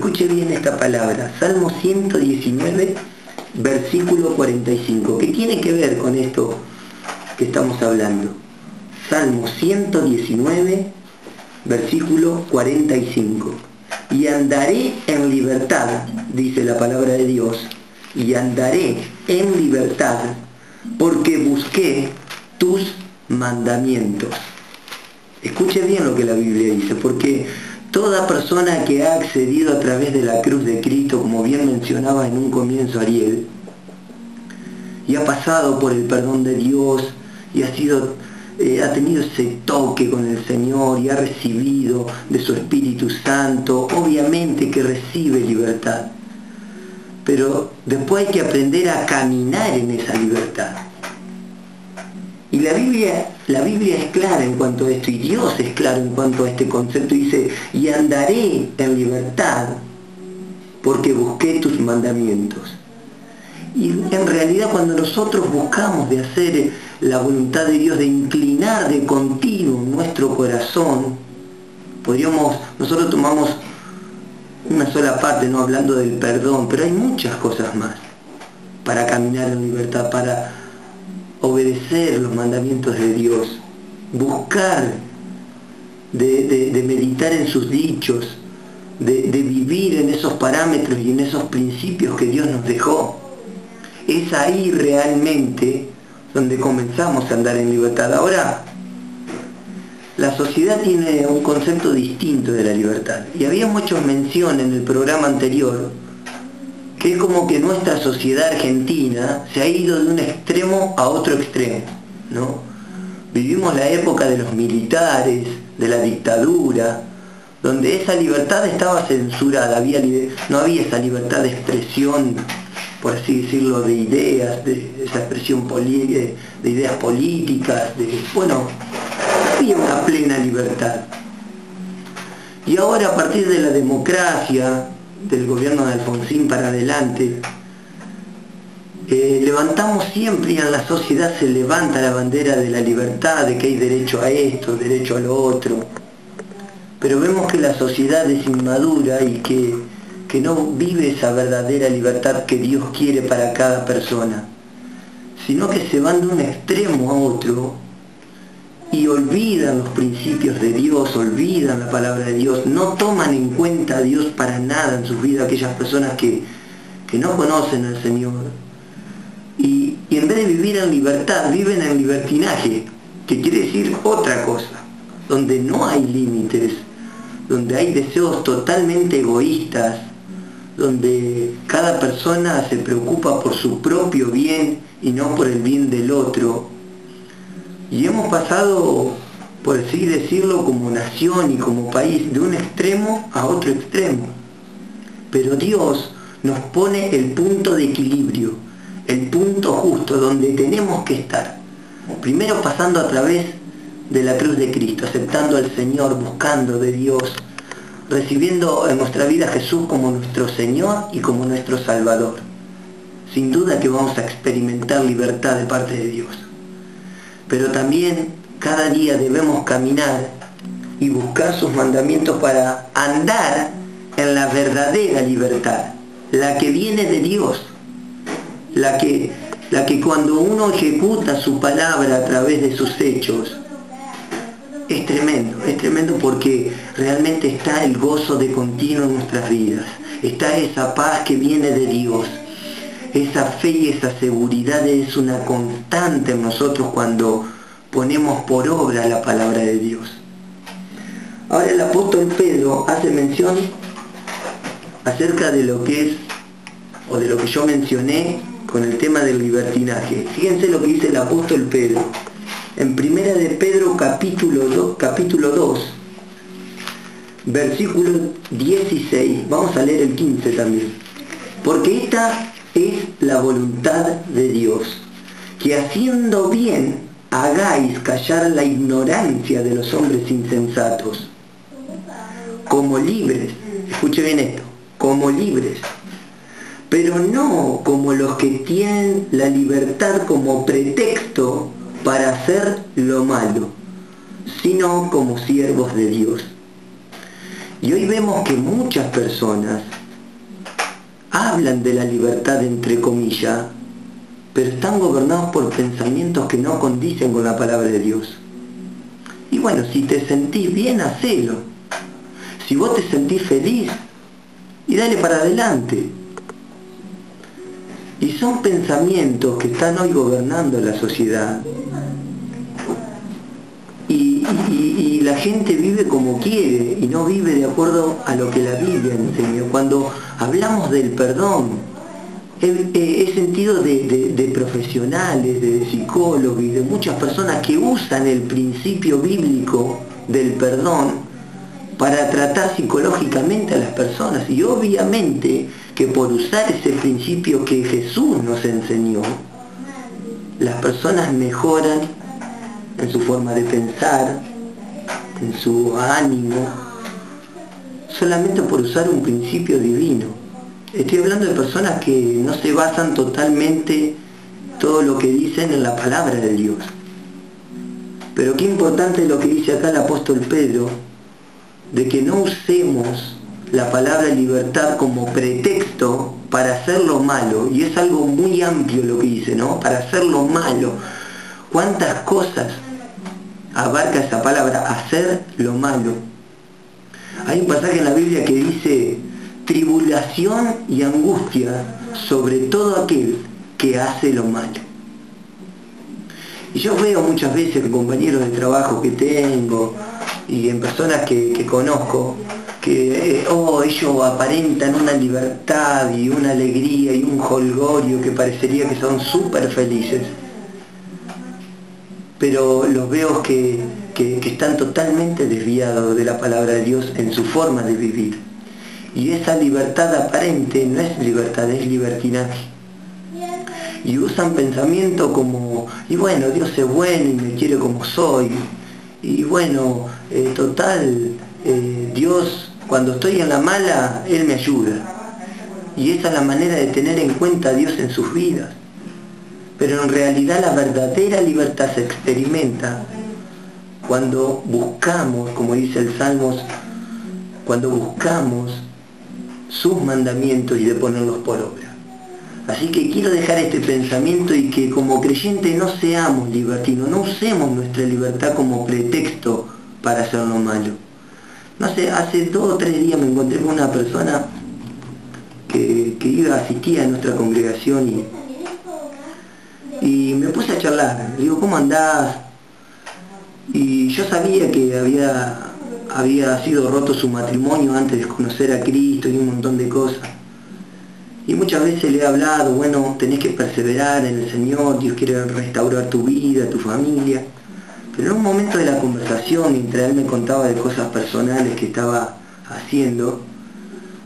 escuche bien esta palabra, Salmo 119, versículo 45, que tiene que ver con esto que estamos hablando. Salmo 119, versículo 45. Y andaré en libertad, dice la palabra de Dios, y andaré en libertad, porque busqué tus mandamientos. Escuche bien lo que la Biblia dice, porque toda persona que ha accedido a través de la cruz de Cristo, como bien mencionaba en un comienzo Ariel, y ha pasado por el perdón de Dios, y ha tenido ese toque con el Señor, y ha recibido de su Espíritu Santo, obviamente que recibe libertad. Pero después hay que aprender a caminar en esa libertad. Y la Biblia es clara en cuanto a esto, y Dios es claro en cuanto a este concepto. Dice, y andaré en libertad porque busqué tus mandamientos. Y en realidad cuando nosotros buscamos de hacer la voluntad de Dios, de inclinar de continuo nuestro corazón, nosotros tomamos una sola parte, no hablando del perdón, pero hay muchas cosas más para caminar en libertad, para obedecer los mandamientos de Dios, buscar de meditar en sus dichos, de vivir en esos parámetros y en esos principios que Dios nos dejó. Es ahí realmente donde comenzamos a andar en libertad. Ahora, la sociedad tiene un concepto distinto de la libertad, y habíamos hecho mención en el programa anterior que es como que nuestra sociedad argentina se ha ido de un extremo a otro extremo, ¿no? Vivimos la época de los militares, de la dictadura, donde esa libertad estaba censurada, no había esa libertad de expresión, por así decirlo, de ideas, de esa expresión de ideas políticas, no había una plena libertad. Y ahora, a partir de la democracia, del gobierno de Alfonsín para adelante, levantamos siempre, y en la sociedad se levanta la bandera de la libertad, de que hay derecho a esto, derecho a lo otro, pero vemos que la sociedad es inmadura y que no vive esa verdadera libertad que Dios quiere para cada persona, sino que se van de un extremo a otro y olvidan los principios de Dios, olvidan la palabra de Dios, no toman en cuenta a Dios para nada en sus vidas, aquellas personas que no conocen al Señor. Y en vez de vivir en libertad, viven en libertinaje, que quiere decir otra cosa, donde no hay límites, donde hay deseos totalmente egoístas, donde cada persona se preocupa por su propio bien y no por el bien del otro. Y hemos pasado, por así decirlo, como nación y como país, de un extremo a otro extremo. Pero Dios nos pone el punto de equilibrio, el punto justo, donde tenemos que estar. Primero pasando a través de la cruz de Cristo, aceptando al Señor, buscando de Dios, recibiendo en nuestra vida a Jesús como nuestro Señor y como nuestro Salvador. Sin duda que vamos a experimentar libertad de parte de Dios. Pero también cada día debemos caminar y buscar sus mandamientos para andar en la verdadera libertad, la que viene de Dios, la que cuando uno ejecuta su palabra a través de sus hechos, es tremendo porque realmente está el gozo de continuo en nuestras vidas, está esa paz que viene de Dios. Esa fe y esa seguridad es una constante en nosotros cuando ponemos por obra la palabra de Dios. Ahora el apóstol Pedro hace mención acerca de lo que es, o de lo que yo mencioné con el tema del libertinaje. Fíjense lo que dice el apóstol Pedro. En primera de Pedro capítulo 2, versículo 16, vamos a leer el 15 también. Porque esta es la voluntad de Dios, que haciendo bien hagáis callar la ignorancia de los hombres insensatos, como libres, escuche bien esto, como libres, pero no como los que tienen la libertad como pretexto para hacer lo malo, sino como siervos de Dios. Y hoy vemos que muchas personas hablan de la libertad entre comillas, pero están gobernados por pensamientos que no condicen con la palabra de Dios. Y bueno, si te sentís bien, hacelo. Si vos te sentís feliz, y dale para adelante. Y son pensamientos que están hoy gobernando la sociedad. Y la gente vive como quiere y no vive de acuerdo a lo que la Biblia enseña. Cuando hablamos del perdón, he sentido de profesionales, de psicólogos y de muchas personas que usan el principio bíblico del perdón para tratar psicológicamente a las personas. Y obviamente que por usar ese principio que Jesús nos enseñó, las personas mejoran en su forma de pensar, en su ánimo, solamente por usar un principio divino. Estoy hablando de personas que no se basan totalmente todo lo que dicen en la palabra de Dios. Pero qué importante es lo que dice acá el apóstol Pedro, de que no usemos la palabra libertad como pretexto para hacer lo malo. Y es algo muy amplio lo que dice, ¿no? Para hacer lo malo. ¿Cuántas cosas abarca esa palabra, hacer lo malo? Hay un pasaje en la Biblia que dice: tribulación y angustia sobre todo aquel que hace lo malo. Y yo veo muchas veces en compañeros de trabajo que tengo y en personas que conozco, que ellos aparentan una libertad y una alegría y un jolgorio que parecería que son súper felices. Pero los veo que están totalmente desviados de la palabra de Dios en su forma de vivir. Y esa libertad aparente no es libertad, es libertinaje. Y usan pensamiento como, y bueno, Dios es bueno y me quiere como soy. Y bueno, total, Dios, cuando estoy en la mala, Él me ayuda. Y esa es la manera de tener en cuenta a Dios en sus vidas. Pero en realidad la verdadera libertad se experimenta cuando buscamos, como dice el Salmos, cuando buscamos sus mandamientos y de ponerlos por obra. Así que quiero dejar este pensamiento y que como creyentes no seamos libertinos, no usemos nuestra libertad como pretexto para hacer lo malo. No sé, hace 2 o 3 días me encontré con una persona que asistía a nuestra congregación y me puse a charlar. Le digo, ¿cómo andás? Y yo sabía que había sido roto su matrimonio antes de conocer a Cristo y un montón de cosas. Y muchas veces le he hablado, bueno, tenés que perseverar en el Señor, Dios quiere restaurar tu vida, tu familia. Pero en un momento de la conversación, mientras él me contaba de cosas personales que estaba haciendo,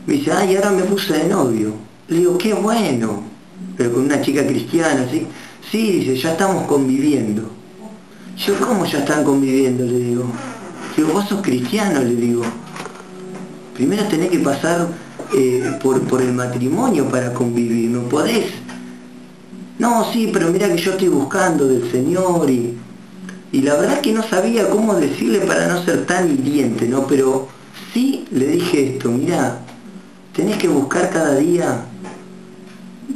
me dice, y ahora me puse de novio. Le digo, qué bueno, pero con una chica cristiana, ¿sí? Sí, dice, ya estamos conviviendo. Yo, ¿cómo ya están conviviendo? Le digo, vos sos cristiano, le digo. Primero tenés que pasar por el matrimonio para convivir, ¿no podés? No, sí, pero mira que yo estoy buscando del Señor y la verdad que no sabía cómo decirle para no ser tan hiriente, ¿no? Pero sí le dije esto, mira, tenés que buscar cada día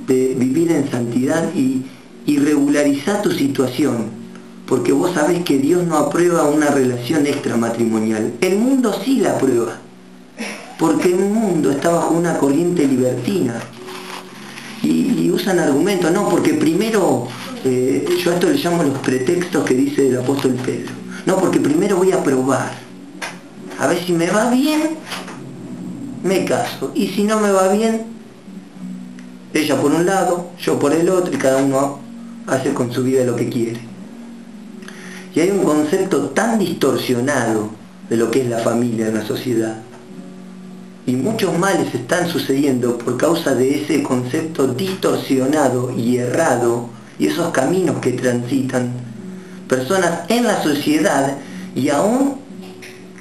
de vivir en santidad y regularizar tu situación, porque vos sabés que Dios no aprueba una relación extramatrimonial. El mundo sí la aprueba, porque el mundo está bajo una corriente libertina y usan argumentos, no, porque primero, yo a esto le llamo los pretextos que dice el apóstol Pedro, no, porque primero voy a probar, a ver si me va bien, me caso, y si no me va bien, ella por un lado, yo por el otro, y cada uno hace con su vida lo que quiere. Y hay un concepto tan distorsionado de lo que es la familia en la sociedad. Y muchos males están sucediendo por causa de ese concepto distorsionado y errado y esos caminos que transitan personas en la sociedad y aún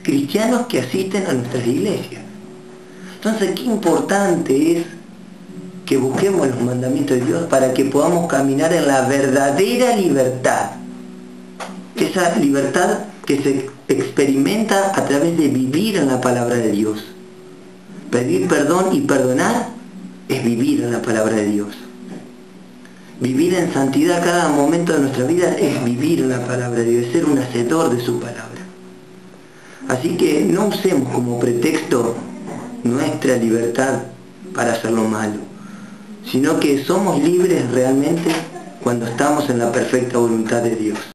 cristianos que asisten a nuestras iglesias. Entonces, qué importante es que busquemos los mandamientos de Dios para que podamos caminar en la verdadera libertad. Esa libertad que se experimenta a través de vivir en la palabra de Dios. Pedir perdón y perdonar es vivir en la palabra de Dios. Vivir en santidad cada momento de nuestra vida es vivir en la palabra de Dios, es ser un hacedor de su palabra. Así que no usemos como pretexto nuestra libertad para hacer lo malo, sino que somos libres realmente cuando estamos en la perfecta voluntad de Dios.